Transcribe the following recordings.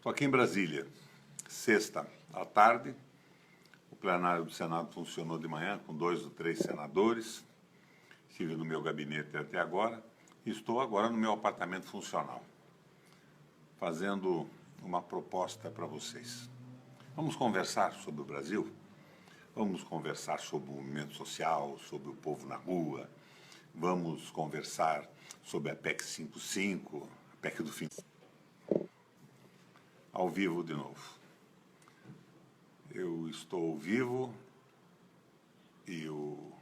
Estou aqui em Brasília, sexta à tarde. O plenário do Senado funcionou de manhã com 2 ou 3 senadores. Estive no meu gabinete até agora. Estou agora no meu apartamento funcional, fazendo uma proposta para vocês. Vamos conversar sobre o Brasil? Vamos conversar sobre o movimento social, sobre o povo na rua. Vamos conversar sobre a PEC 55, a PEC do fim. Ao vivo de novo. Eu estou ao vivo e o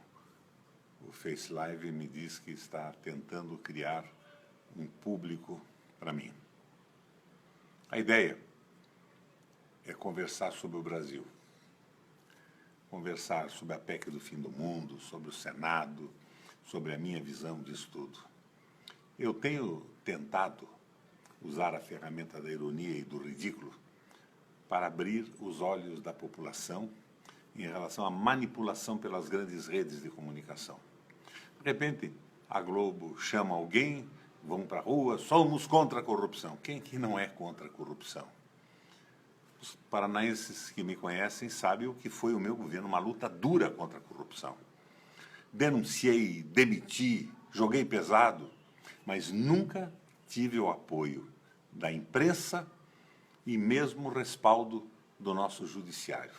Face Live me diz que está tentando criar um público para mim. A ideia é conversar sobre o Brasil, conversar sobre a PEC do fim do mundo, sobre o Senado, sobre a minha visão disso tudo. Eu tenho tentado usar a ferramenta da ironia e do ridículo para abrir os olhos da população em relação à manipulação pelas grandes redes de comunicação. De repente, a Globo chama alguém, vão para a rua, somos contra a corrupção. Quem que não é contra a corrupção? Os paranaenses que me conhecem sabem o que foi o meu governo, uma luta dura contra a corrupção. Denunciei, demiti, joguei pesado, mas nunca tive o apoio da imprensa e mesmo o respaldo do nosso judiciário.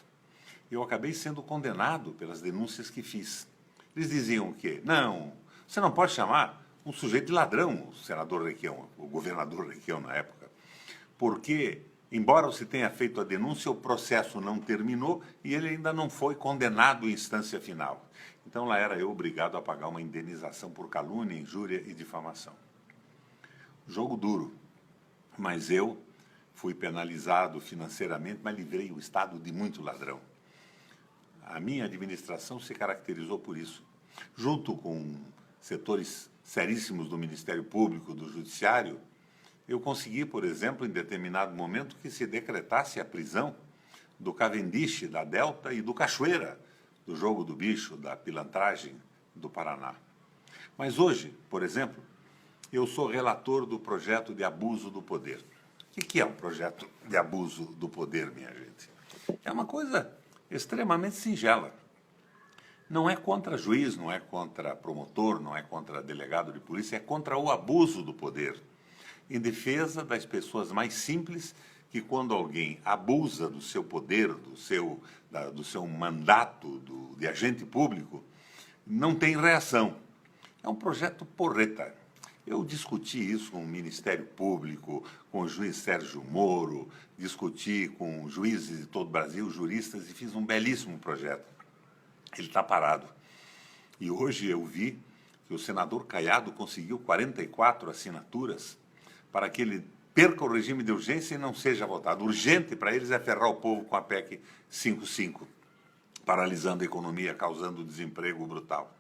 Eu acabei sendo condenado pelas denúncias que fiz. Eles diziam que, não, você não pode chamar um sujeito de ladrão, o senador Requião, o governador Requião na época, porque, embora você tenha feito a denúncia, o processo não terminou e ele ainda não foi condenado em instância final. Então lá era eu obrigado a pagar uma indenização por calúnia, injúria e difamação. Jogo duro, mas eu fui penalizado financeiramente, mas livrei o Estado de muito ladrão. A minha administração se caracterizou por isso. Junto com setores seríssimos do Ministério Público, do Judiciário, eu consegui, por exemplo, em determinado momento, que se decretasse a prisão do Cavendish, da Delta e do Cachoeira, do jogo do bicho, da pilantragem do Paraná. Mas hoje, por exemplo, eu sou relator do projeto de abuso do poder. O que é um projeto de abuso do poder, minha gente? É uma coisa extremamente singela. Não é contra juiz, não é contra promotor, não é contra delegado de polícia, é contra o abuso do poder. Em defesa das pessoas mais simples, que quando alguém abusa do seu poder, do seu mandato de agente público, não tem reação. É um projeto porreta. Eu discuti isso com o Ministério Público, com o juiz Sérgio Moro, discuti com juízes de todo o Brasil, juristas, e fiz um belíssimo projeto. Ele está parado. E hoje eu vi que o senador Caiado conseguiu 44 assinaturas para que ele perca o regime de urgência e não seja votado. Urgente para eles é ferrar o povo com a PEC 55, paralisando a economia, causando desemprego brutal.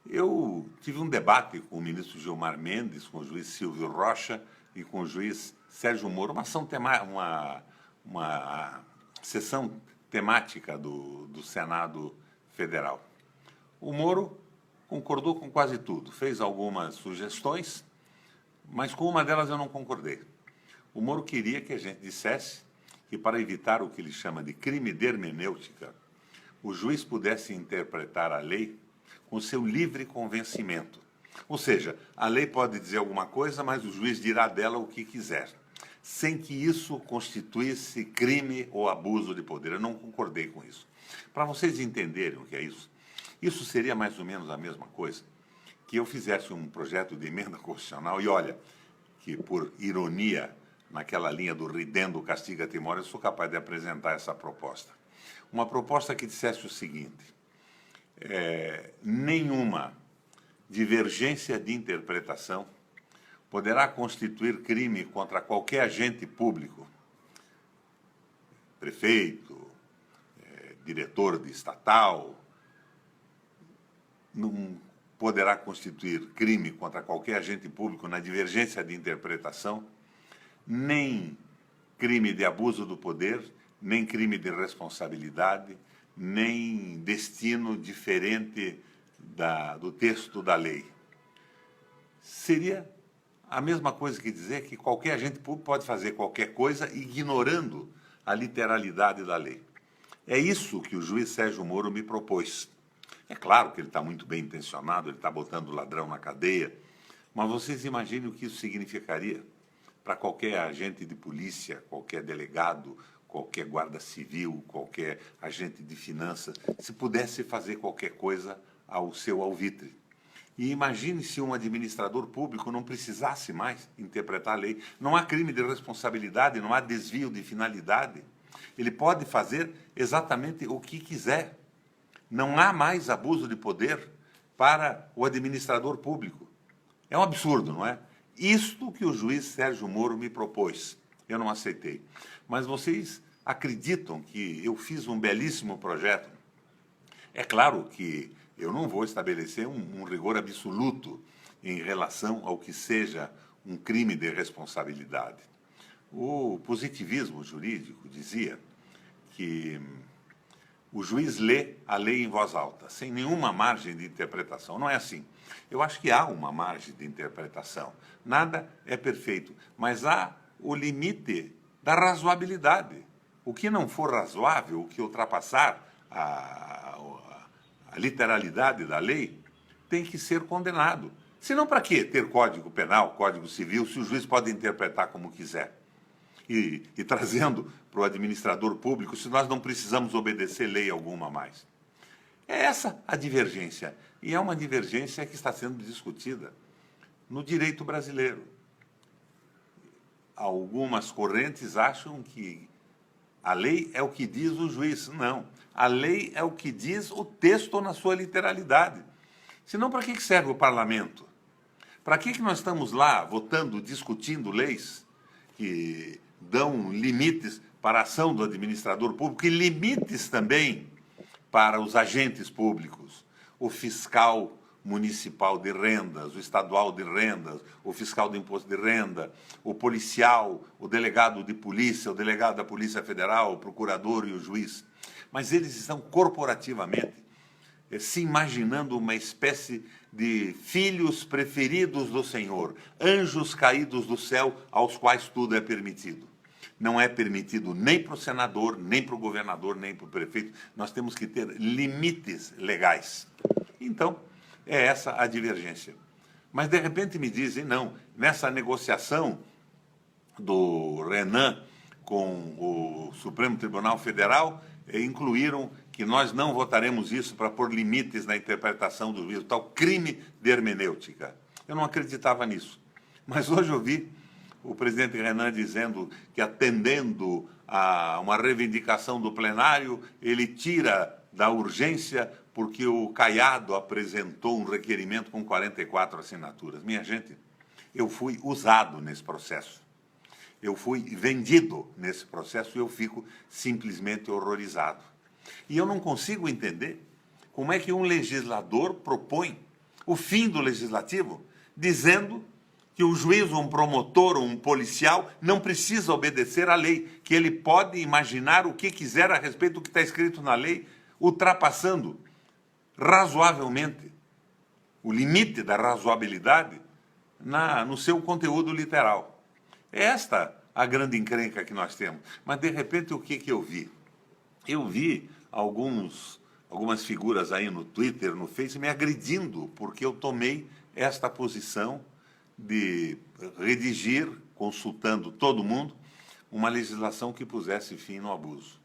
Eu tive um debate com o ministro Gilmar Mendes, com o juiz Silvio Rocha e com o juiz Sérgio Moro, uma sessão temática do Senado Federal. O Moro concordou com quase tudo, fez algumas sugestões, mas com uma delas eu não concordei. O Moro queria que a gente dissesse que, para evitar o que ele chama de crime de hermenêutica, o juiz pudesse interpretar a lei com seu livre convencimento. Ou seja, a lei pode dizer alguma coisa, mas o juiz dirá dela o que quiser, sem que isso constituísse crime ou abuso de poder. Eu não concordei com isso. Para vocês entenderem o que é isso, isso seria mais ou menos a mesma coisa que eu fizesse um projeto de emenda constitucional, e olha, que por ironia, naquela linha do ridendo castiga timor, eu sou capaz de apresentar essa proposta. Uma proposta que dissesse o seguinte: nenhuma divergência de interpretação poderá constituir crime contra qualquer agente público, prefeito, diretor de estatal, não poderá constituir crime contra qualquer agente público na divergência de interpretação, nem crime de abuso do poder, nem crime de responsabilidade, nem destino diferente do texto da lei. Seria a mesma coisa que dizer que qualquer agente público pode fazer qualquer coisa ignorando a literalidade da lei. É isso que o juiz Sérgio Moro me propôs. É claro que ele está muito bem intencionado, ele está botando o ladrão na cadeia, mas vocês imaginem o que isso significaria para qualquer agente de polícia, qualquer delegado, qualquer guarda civil, qualquer agente de finanças, se pudesse fazer qualquer coisa ao seu alvitre. E imagine se um administrador público não precisasse mais interpretar a lei. Não há crime de responsabilidade, não há desvio de finalidade. Ele pode fazer exatamente o que quiser. Não há mais abuso de poder para o administrador público. É um absurdo, não é? Isto que o juiz Sérgio Moro me propôs. Eu não aceitei. Mas vocês acreditam que eu fiz um belíssimo projeto? É claro que eu não vou estabelecer um rigor absoluto em relação ao que seja um crime de responsabilidade. O positivismo jurídico dizia que o juiz lê a lei em voz alta, sem nenhuma margem de interpretação. Não é assim. Eu acho que há uma margem de interpretação. Nada é perfeito, mas há o limite da razoabilidade. O que não for razoável, o que ultrapassar a literalidade da lei, tem que ser condenado. Senão, para quê ter Código Penal, Código Civil, se o juiz pode interpretar como quiser? E trazendo para o administrador público, se nós não precisamos obedecer lei alguma mais. É essa a divergência. E é uma divergência que está sendo discutida no direito brasileiro. Algumas correntes acham que a lei é o que diz o juiz. Não. A lei é o que diz o texto na sua literalidade. Senão, para que serve o parlamento? Para que nós estamos lá votando, discutindo leis que dão limites para a ação do administrador público e limites também para os agentes públicos, o fiscal municipal de rendas, o estadual de rendas, o fiscal do imposto de renda, o policial, o delegado de polícia, o delegado da Polícia Federal, o procurador e o juiz. Mas eles estão corporativamente se imaginando uma espécie de filhos preferidos do Senhor, anjos caídos do céu aos quais tudo é permitido. Não é permitido nem para o senador, nem para o governador, nem para o prefeito. Nós temos que ter limites legais. Então, é essa a divergência. Mas, de repente, me dizem, não, nessa negociação do Renan com o Supremo Tribunal Federal, incluíram que nós não votaremos isso para pôr limites na interpretação do juiz, o tal crime de hermenêutica. Eu não acreditava nisso. Mas hoje eu vi o presidente Renan dizendo que, atendendo a uma reivindicação do plenário, ele tira da urgência porque o Caiado apresentou um requerimento com 44 assinaturas. Minha gente, eu fui usado nesse processo. Eu fui vendido nesse processo e eu fico simplesmente horrorizado. E eu não consigo entender como é que um legislador propõe o fim do legislativo dizendo que o juiz, um promotor ou um policial não precisa obedecer à lei, que ele pode imaginar o que quiser a respeito do que está escrito na lei, ultrapassando razoavelmente o limite da razoabilidade no seu conteúdo literal. É esta a grande encrenca que nós temos. Mas, de repente, o que eu vi? Eu vi algumas figuras aí no Twitter, no Face, me agredindo porque eu tomei esta posição de redigir, consultando todo mundo, uma legislação que pusesse fim no abuso.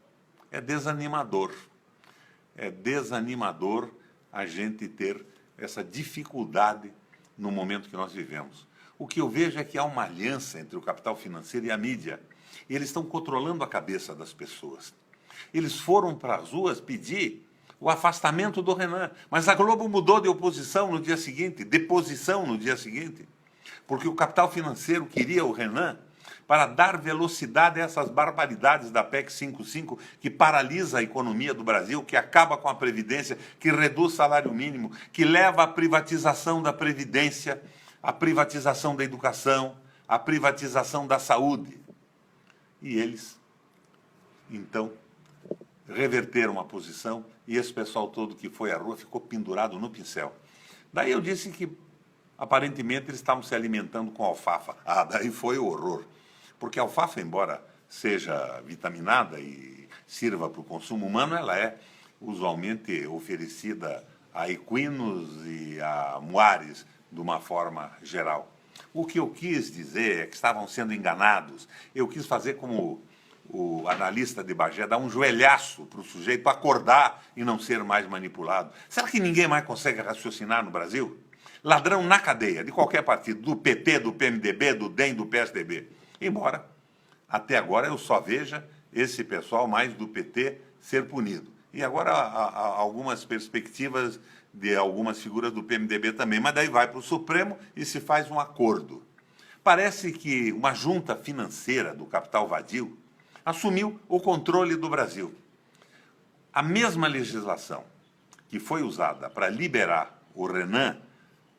É desanimador. É desanimador a gente ter essa dificuldade no momento que nós vivemos. O que eu vejo é que há uma aliança entre o capital financeiro e a mídia. E eles estão controlando a cabeça das pessoas. Eles foram para as ruas pedir o afastamento do Renan. Mas a Globo mudou de oposição no dia seguinte, de posição no dia seguinte, porque o capital financeiro queria o Renan para dar velocidade a essas barbaridades da PEC 55, que paralisa a economia do Brasil, que acaba com a Previdência, que reduz o salário mínimo, que leva à privatização da Previdência, à privatização da educação, à privatização da saúde. E eles, então, reverteram a posição e esse pessoal todo que foi à rua ficou pendurado no pincel. Daí eu disse que Aparentemente, eles estavam se alimentando com alfafa. Ah, daí foi o horror. Porque a alfafa, embora seja vitaminada e sirva para o consumo humano, ela é usualmente oferecida a equinos e a muares de uma forma geral. O que eu quis dizer é que estavam sendo enganados. Eu quis fazer como o analista de Bagé, dar um joelhaço para o sujeito acordar e não ser mais manipulado. Será que ninguém mais consegue raciocinar no Brasil? Ladrão na cadeia, de qualquer partido, do PT, do PMDB, do DEM, do PSDB. Embora, até agora, eu só veja esse pessoal mais do PT ser punido. E agora há algumas perspectivas de algumas figuras do PMDB também, mas daí vai para o Supremo e se faz um acordo. Parece que uma junta financeira do capital vadio assumiu o controle do Brasil. A mesma legislação que foi usada para liberar o Renan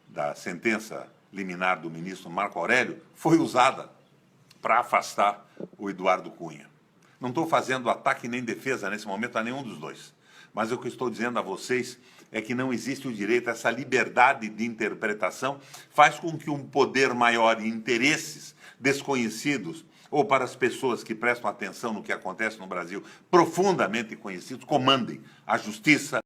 da sentença liminar do ministro Marco Aurélio foi usada para afastar o Eduardo Cunha. Não estou fazendo ataque nem defesa nesse momento a nenhum dos dois, mas o que estou dizendo a vocês é que não existe o direito, essa liberdade de interpretação faz com que um poder maior e interesses desconhecidos, ou para as pessoas que prestam atenção no que acontece no Brasil, profundamente conhecidos, comandem a justiça,